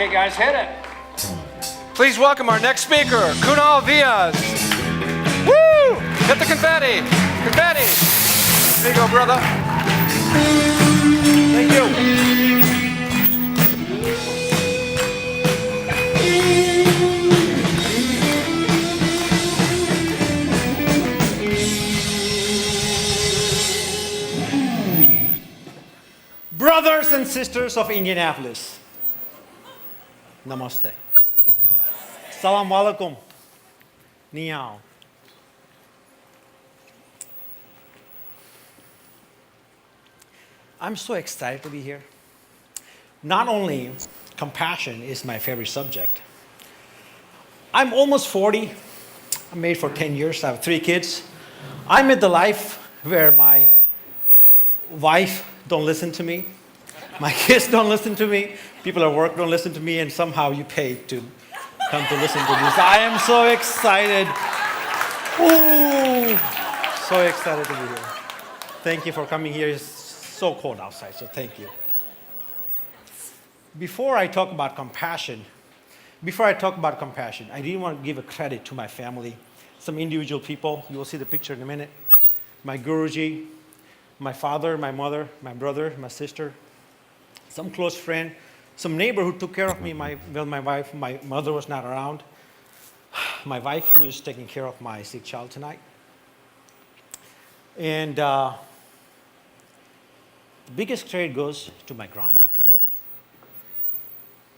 Okay, guys, hit it. Please welcome our next speaker, Kunal Vyas. Woo! Hit the confetti. Confetti. There you go, brother. Thank you. Brothers and sisters of Indianapolis, namaste. Salam alaikum. Ni hao. I'm so excited to be here. Not only compassion is my favorite subject. I'm almost 40. I'm married for 10 years. I have 3 kids. I'm in the life where my wife don't listen to me. My kids don't listen to me. People at work don't listen to me, and somehow you paid to come to listen to this. I am so excited. Ooh, so excited to be here. Thank you for coming here. It's so cold outside, so thank you. Before I talk about compassion, I really want to give a credit to my family, some individual people. You will see the picture in a minute. My Guruji, my father, my mother, my brother, my sister, some close friend, some neighbor who took care of me when my mother was not around, my wife who is taking care of my sick child tonight. And the biggest credit goes to my grandmother.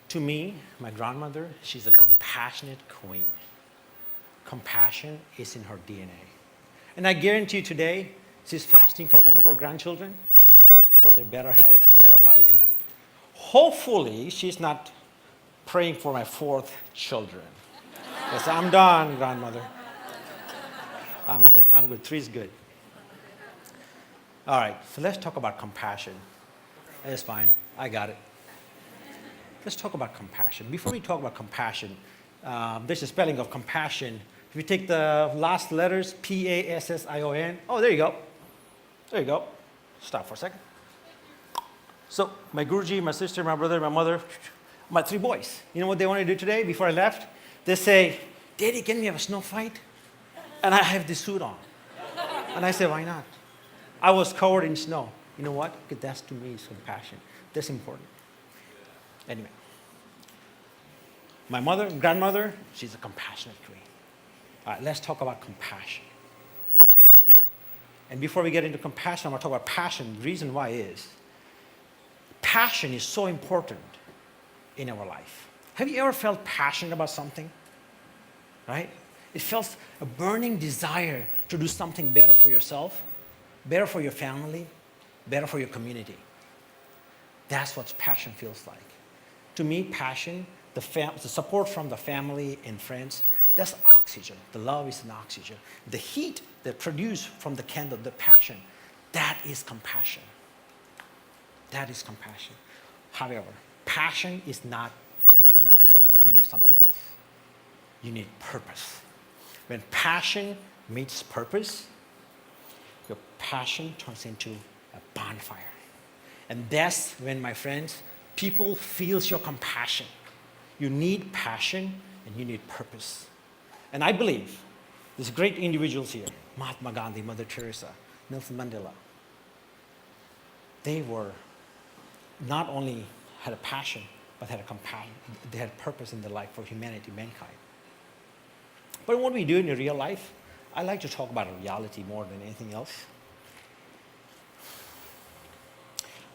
To me, my grandmother, she's a compassionate queen. Compassion is in her DNA. And I guarantee you today, she's fasting for one of her grandchildren, for their better health, better life. Hopefully, she's not praying for my 4th children. Yes, I'm done, grandmother. I'm good. 3 is good. All right, so let's talk about compassion. It's fine, I got it. Let's talk about compassion. Before we talk about compassion, there's a spelling of compassion. If you take the last letters, P-A-S-S-I-O-N. Oh, there you go. There you go. Stop for a second. So my Guruji, my sister, my brother, my mother, my 3 boys. You know what they want to do today before I left? They say, Daddy, can we have a snow fight? And I have this suit on. And I say, why not? I was covered in snow. You know what? Because that's to me is compassion. That's important. Anyway, my grandmother, she's a compassionate queen. All right, let's talk about compassion. And before we get into compassion, I'm going to talk about passion. The reason why is passion is so important in our life. Have you ever felt passionate about something? Right? It feels a burning desire to do something better for yourself, better for your family, better for your community. That's what passion feels like. To me, passion, the support from the family and friends, that's oxygen. The love is an oxygen. The heat that produced from the candle, the passion, that is compassion. That is compassion. However, passion is not enough. You need something else. You need purpose. When passion meets purpose, your passion turns into a bonfire. And that's when, my friends, people feel your compassion. You need passion and you need purpose. And I believe there's great individuals here, Mahatma Gandhi, Mother Teresa, Nelson Mandela. They were not only had a passion, but had a compassion. They had purpose in their life for humanity, mankind. But what we do in real life, I like to talk about reality more than anything else.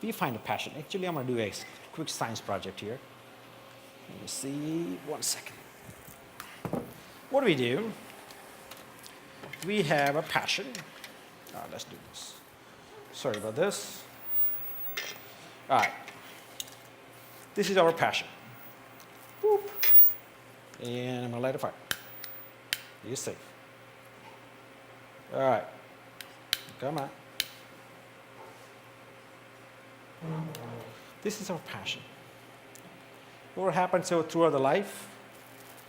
We find a passion. Actually, I'm going to do a quick science project here. Let me see, 1 second. What do? We have a passion. Let's do this. Sorry about this. All right. This is our passion. Boop. And I'm going to light a fire. You're safe. All right. Come on. This is our passion. What happens throughout the life?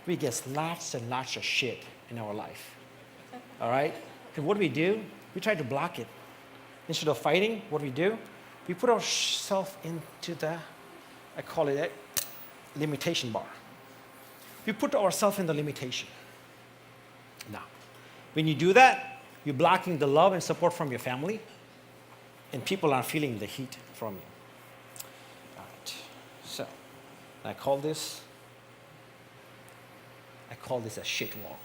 We get lots and lots of shit in our life. All right? And what do? We try to block it. Instead of fighting, what do? We put ourselves into the, I call it limitation bar. We put ourselves in the limitation. Now, when you do that, you're blocking the love and support from your family, and people are feeling the heat from you. All right. So, I call this a shit wall.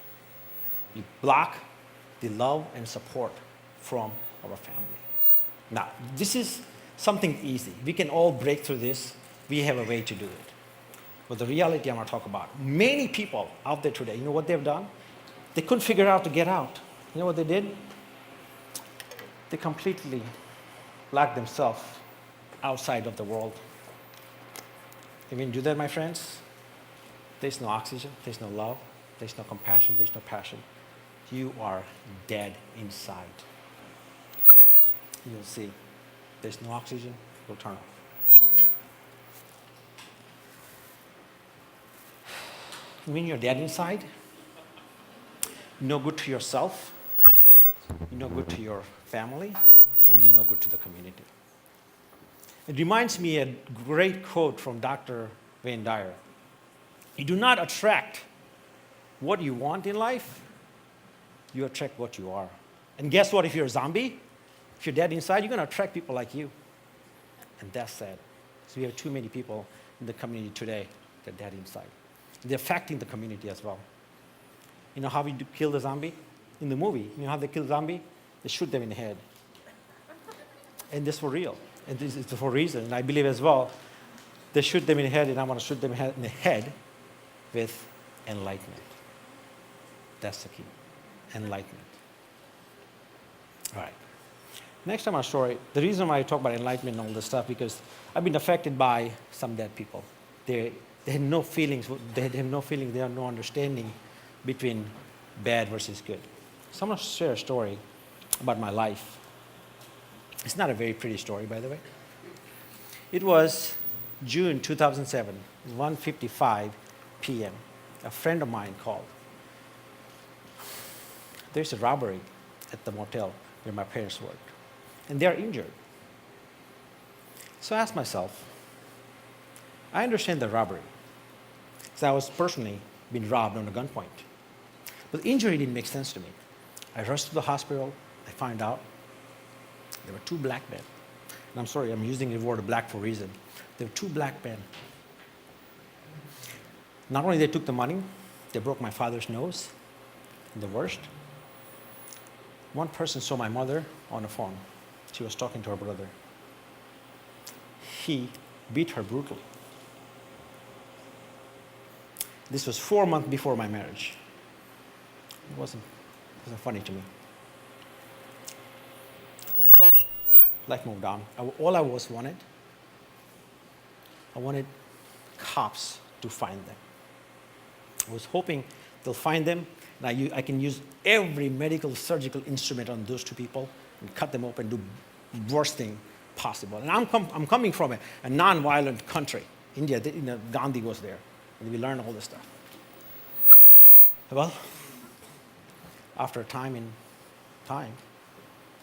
You block the love and support from our family. Now, this is something easy. We can all break through this. We have a way to do it. But the reality I'm going to talk about, many people out there today, you know what they've done? They couldn't figure out to get out. You know what they did? They completely locked themselves outside of the world. And when you do that, my friends, there's no oxygen, there's no love, there's no compassion, there's no passion. You are dead inside. You'll see. There's no oxygen, it'll turn off. When you're dead inside, you're no good to yourself, you're no good to your family, and you're no good to the community. It reminds me a great quote from Dr. Wayne Dyer. You do not attract what you want in life, you attract what you are. And guess what? If you're a zombie, if you're dead inside, you're going to attract people like you. And that's sad. So we have too many people in the community today that are dead inside. They're affecting the community as well. You know how we kill the zombie? In the movie, you know how they kill the zombie? They shoot them in the head. And this for real. And this is for a reason. And I believe as well, they shoot them in the head, and I want to shoot them in the head with enlightenment. That's the key. Enlightenment. All right. Next time I story, the reason why I talk about enlightenment and all this stuff, because I've been affected by some dead people. They had no feelings, they have no understanding between bad versus good. So I'm going to share a story about my life. It's not a very pretty story, by the way. It was June 2007, 1:55 p.m. A friend of mine called. There's a robbery at the motel where my parents worked, and they're injured. So I asked myself, I understand the robbery, because I was personally being robbed on a gunpoint. But the injury didn't make sense to me. I rushed to the hospital. I found out there were two black men. And I'm sorry, I'm using the word black for a reason. There were two black men. Not only they took the money, they broke my father's nose, and the worst. One person saw my mother on the phone. She was talking to her brother. He beat her brutally. This was 4 months before my marriage. It wasn't funny to me. Well, life moved on. All I wanted cops to find them. I was hoping they'll find them, and I can use every medical surgical instrument on those two people and cut them open, do worst thing possible. And I'm coming from a non-violent country. India, Gandhi was there, and we learned all this stuff. Well, after a time,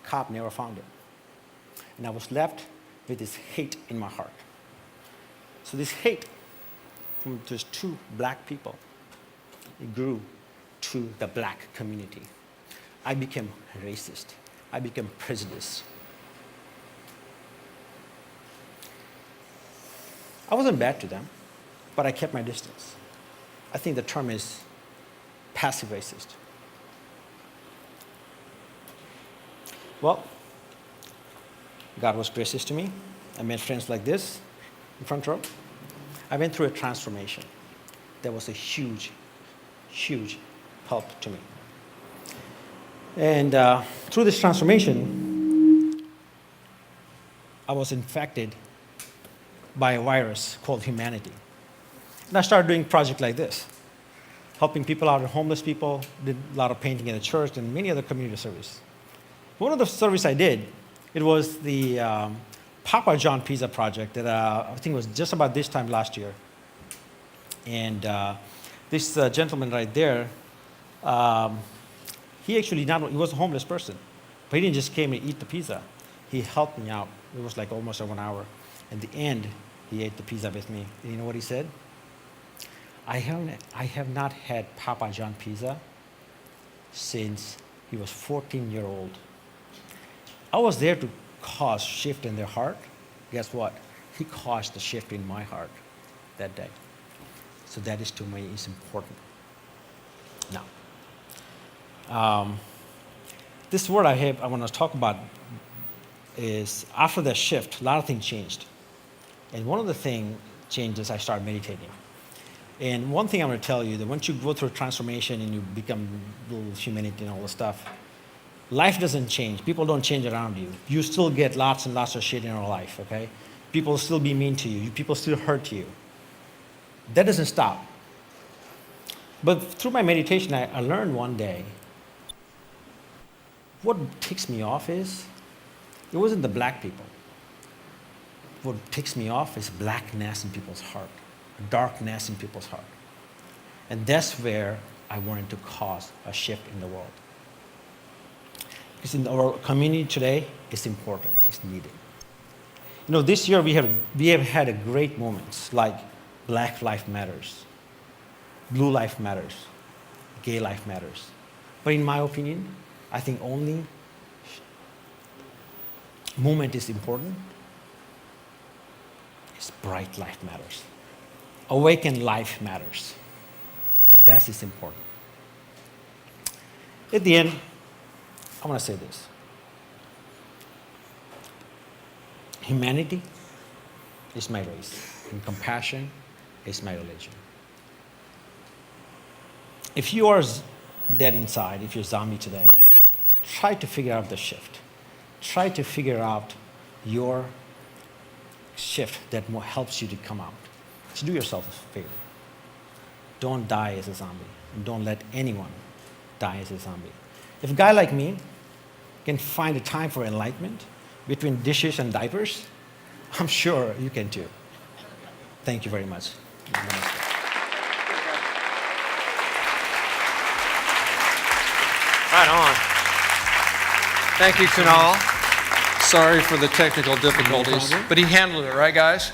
cop never found it. And I was left with this hate in my heart. So this hate from those two black people, it grew to the black community. I became racist. I became prejudiced. I wasn't bad to them, but I kept my distance. I think the term is passive racist. Well, God was gracious to me. I met friends like this in front row. I went through a transformation. That was a huge, huge help to me. And through this transformation, I was infected by a virus called humanity. And I started doing projects like this, helping people out, homeless people, did a lot of painting in the church and many other community service. One of the service I did, it was the Papa John Pizza project that I think was just about this time last year. And this gentleman right there, he was a homeless person, but he didn't just came and eat the pizza. He helped me out. It was like almost 1 hour. At the end, he ate the pizza with me. And you know what he said? I have not had Papa John pizza since he was 14-year-old. I was there to cause shift in their heart. Guess what? He caused the shift in my heart that day. So that is to me is important. Now, this word I want to talk about is after that shift, a lot of things changed. And one of the things changes, I started meditating. And one thing I'm going to tell you, that once you go through a transformation and you become little humanity and all this stuff, life doesn't change. People don't change around you. You still get lots and lots of shit in your life, okay? People still be mean to you. People still hurt you. That doesn't stop. But through my meditation, I learned one day, what ticks me off is, it wasn't the black people. What ticks me off is blackness in people's heart, darkness in people's heart. And that's where I wanted to cause a shift in the world. Because in our community today, it's important, it's needed. You know, this year we have had a great moments like Black Life Matters, Blue Life Matters, Gay Life Matters. But in my opinion, I think only movement is important. It's Bright Life Matters. Awakened Life Matters. That is important. At the end, I want to say this. Humanity is my race, and compassion is my religion. If you are dead inside, if you're a zombie today, try to figure out the shift. Try to figure out your shift that helps you to come out. So do yourself a favor. Don't die as a zombie. And don't let anyone die as a zombie. If a guy like me can find a time for enlightenment between dishes and diapers, I'm sure you can too. Thank you very much. Right on. Thank you, Kunal. Sorry for the technical difficulties, but he handled it, right, guys?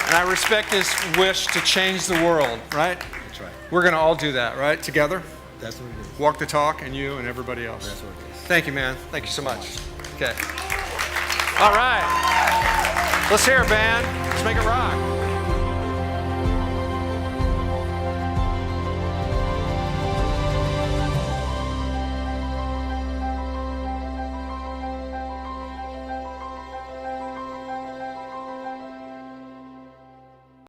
And I respect his wish to change the world, right? That's right. We're going to all do that, right? Together? That's what it is. Walk the talk, and you and everybody else. That's what it is. Thank you, man. Thank you so much. Okay. All right. Let's hear it, band. Let's make it right.